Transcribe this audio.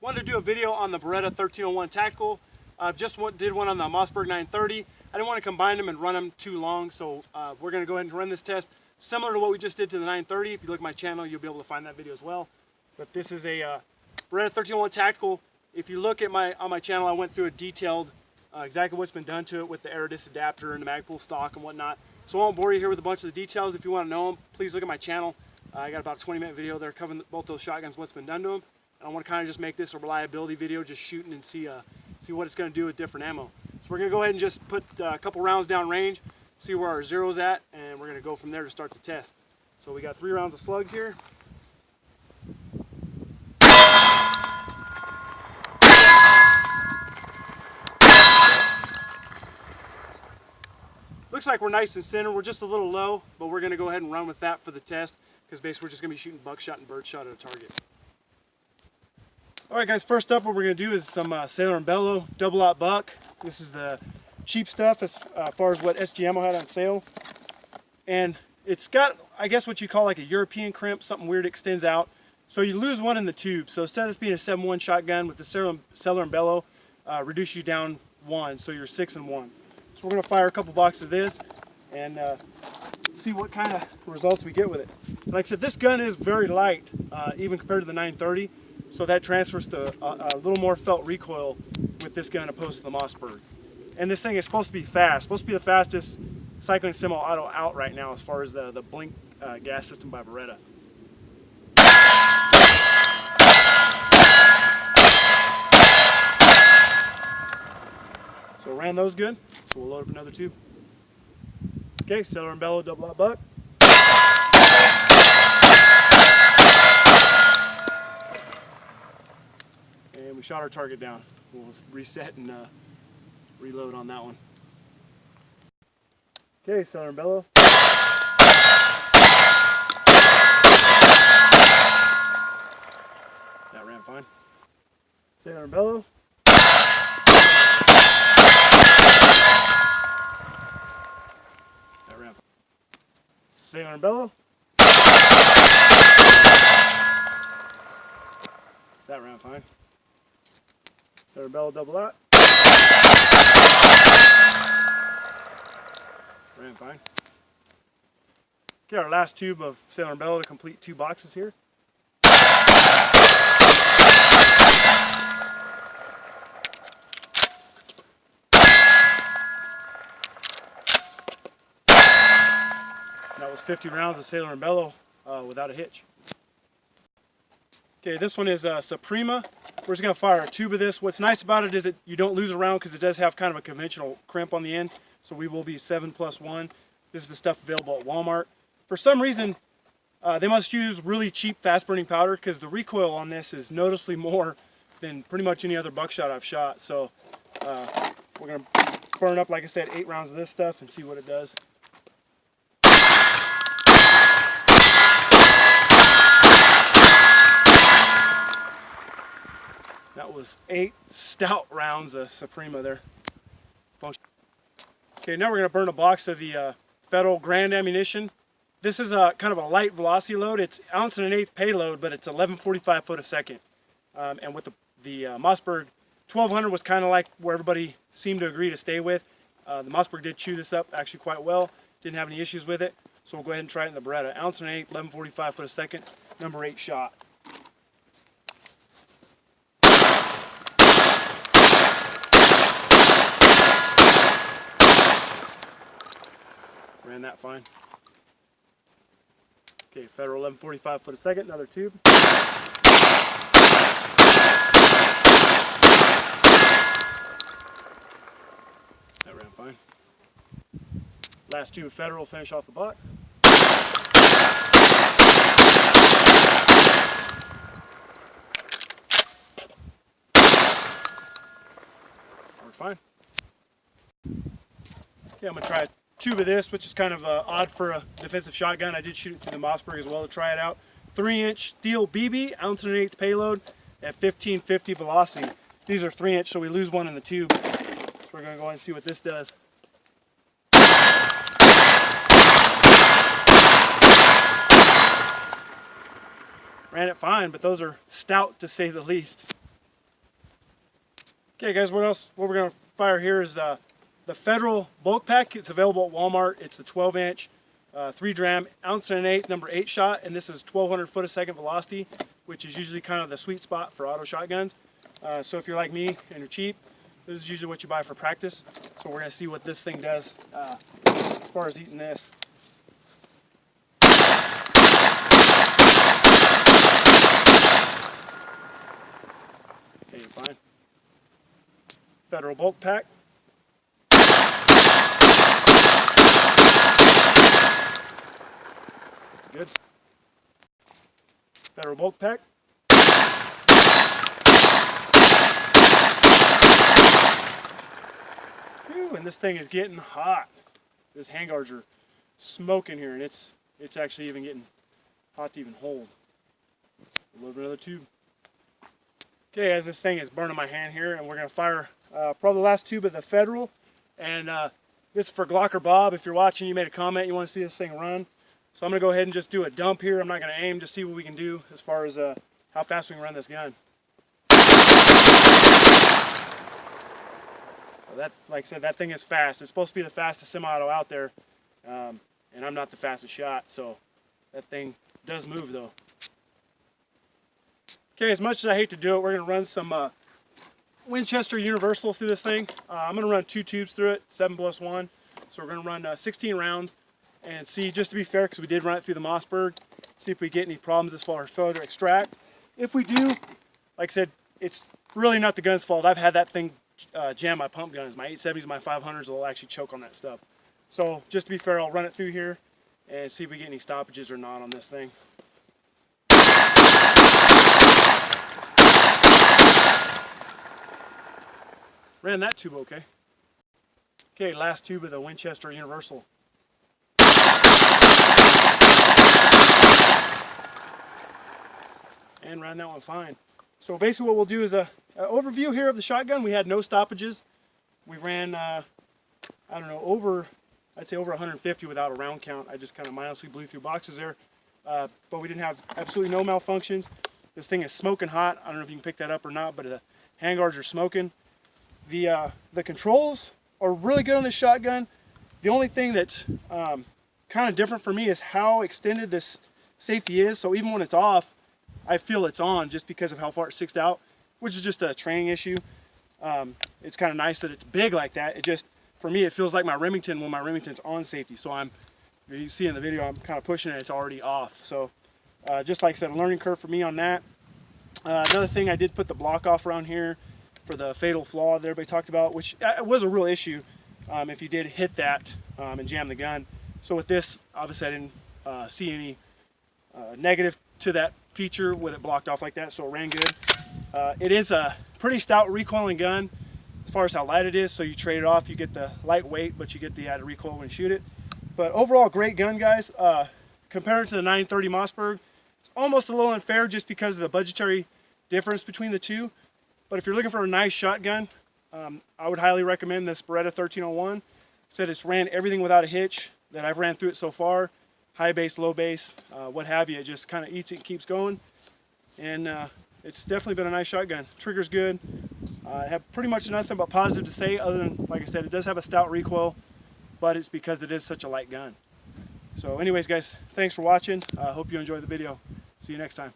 Wanted to do a video on the Beretta 1301 Tactical. Just did one on the Mossberg 930. I didn't want to combine them and run them too long, so we're going to go ahead and run this test similar to what we just did to the 930. If you look at my channel, you'll be able to find that video as well. But this is a Beretta 1301 Tactical. If you look at on my channel, I went through a detailed exactly what's been done to it with the Aerodis adapter and the Magpul stock and whatnot. So I won't bore you here with a bunch of the details. If you want to know them, please look at my channel. I got about a 20-minute video there covering both those shotguns, what's been done to them. And I want to kind of just make this a reliability video, just shooting and see what it's going to do with different ammo. So we're going to go ahead and just put a couple rounds down range, see where our zero's at, and we're going to go from there to start the test. So we got 3 rounds of slugs here. Looks like we're nice and center. We're just a little low, but we're going to go ahead and run with that for the test because basically we're just going to be shooting buckshot and birdshot at a target. Alright guys, first up what we're going to do is some Sailor and Bellow double-aught buck. This is the cheap stuff as far as what SG Ammo had on sale. And it's got, I guess, what you call like a European crimp, something weird extends out. So you lose one in the tube. So instead of this being a 7.1 shotgun with the Sailor and Bellow, reduce you down 1, so you're 6 and 1. So we're going to fire a couple boxes of this and see what kind of results we get with it. Like I said, this gun is very light, even compared to the 930. So that transfers to a little more felt recoil with this gun opposed to the Mossberg. And this thing is supposed to be fast. Supposed to be the fastest cycling semi-auto out right now as far as the blink gas system by Beretta. So ran those good. So we'll load up another tube. Okay, Sailor and Bellow double-aught buck. And we shot our target down. We'll reset and reload on that one. Okay, Sailor and Bellow. That ran fine. Sailor and Bellow. That ran fine. Sailor and Bellow. That ran fine. Sailor and Bellow double-aught. Ran fine. Okay, our last tube of Sailor and Bellow to complete 2 boxes here. That was 50 rounds of Sailor and Bellow without a hitch. Okay, this one is Suprema. We're just going to fire a tube of this. What's nice about it is that you don't lose a round because it does have kind of a conventional crimp on the end. So we will be 7+1. This is the stuff available at Walmart. For some reason, they must use really cheap fast-burning powder because the recoil on this is noticeably more than pretty much any other buckshot I've shot. So we're going to burn up, like I said, 8 rounds of this stuff and see what it does. That was 8 stout rounds of Suprema there. Okay, now we're going to burn a box of the Federal Grand ammunition. This is kind of a light velocity load. It's 1 1/8 payload, but it's 1145 foot a second. And with the Mossberg 1200 was kind of like where everybody seemed to agree to stay with. The Mossberg did chew this up actually quite well. Didn't have any issues with it. So we'll go ahead and try it in the Beretta. 1 1/8, 1145 foot a second, number 8 shot. Ran that fine. Okay, Federal 1145 foot a second, another tube. That ran fine. Last tube of Federal, finish off the box. Worked fine. Okay, I'm going to try a tube of this, which is kind of odd for a defensive shotgun. I did shoot it through the Mossberg as well to try it out. 3-inch steel BB, 1 1/8 payload at 1550 velocity. These are 3-inch, so we lose one in the tube. So we're going to go ahead and see what this does. Ran it fine, but those are stout to say the least. Okay guys, what we're going to fire here is the Federal bulk pack. It's available at Walmart. It's the 12-inch, 3-dram, ounce and an eighth, number 8 shot, and this is 1,200 foot-a-second velocity, which is usually kind of the sweet spot for auto shotguns. So if you're like me and you're cheap, this is usually what you buy for practice. So we're going to see what this thing does as far as eating this. Okay, you're fine. Federal bulk pack. Good. Federal bulk pack. Whew, and this thing is getting hot. This handguards are smoking here, and it's actually even getting hot to even hold. A little bit of another tube. Okay, as this thing is burning my hand here, and we're going to fire probably the last tube of the Federal. And this is for Glocker Bob. If you're watching, you made a comment, you want to see this thing run. So I'm going to go ahead and just do a dump here. I'm not going to aim, just see what we can do as far as how fast we can run this gun. So that, like I said, that thing is fast. It's supposed to be the fastest semi-auto out there, and I'm not the fastest shot, so that thing does move though. Okay, as much as I hate to do it, we're going to run some Winchester Universal through this thing. I'm going to run 2 tubes through it, 7+1. So we're going to run 16 rounds. And see, just to be fair, because we did run it through the Mossberg, see if we get any problems as far as failure to extract. If we do, like I said, it's really not the gun's fault. I've had that thing jam my pump guns. My 870s, my 500s will actually choke on that stuff. So just to be fair, I'll run it through here and see if we get any stoppages or not on this thing. Ran that tube okay. Okay, last tube of the Winchester Universal. And ran that one fine. So basically what we'll do is a overview here of the shotgun. We had no stoppages. We ran, I don't know, I'd say over 150 without a round count. I just kind of mindlessly blew through boxes there. But we didn't have absolutely no malfunctions. This thing is smoking hot. I don't know if you can pick that up or not, but the handguards are smoking. The controls are really good on this shotgun. The only thing that's kind of different for me is how extended this safety is. So even when it's off, I feel it's on just because of how far it sticks out, which is just a training issue. It's kind of nice that it's big like that. It just, for me, it feels like my Remington when my Remington's on safety. So you see in the video, I'm kind of pushing it, it's already off. So just like I said, a learning curve for me on that. Another thing, I did put the block off around here for the fatal flaw that everybody talked about, which was a real issue if you did hit that and jam the gun. So with this, obviously I didn't see any negative to that feature with it blocked off like that, so it ran good. It is a pretty stout recoiling gun as far as how light it is, so you trade it off, you get the lightweight, but you get the added recoil when you shoot it. But overall, great gun, guys. Compared to the 930 Mossberg, it's almost a little unfair just because of the budgetary difference between the two. But if you're looking for a nice shotgun, I would highly recommend this Beretta 1301. Said it's ran everything without a hitch that I've ran through it so far. High base, low base, what have you. It just kind of eats it and keeps going. And it's definitely been a nice shotgun. Trigger's good. I have pretty much nothing but positive to say other than, like I said, it does have a stout recoil, but it's because it is such a light gun. So anyways, guys, thanks for watching. I hope you enjoyed the video. See you next time.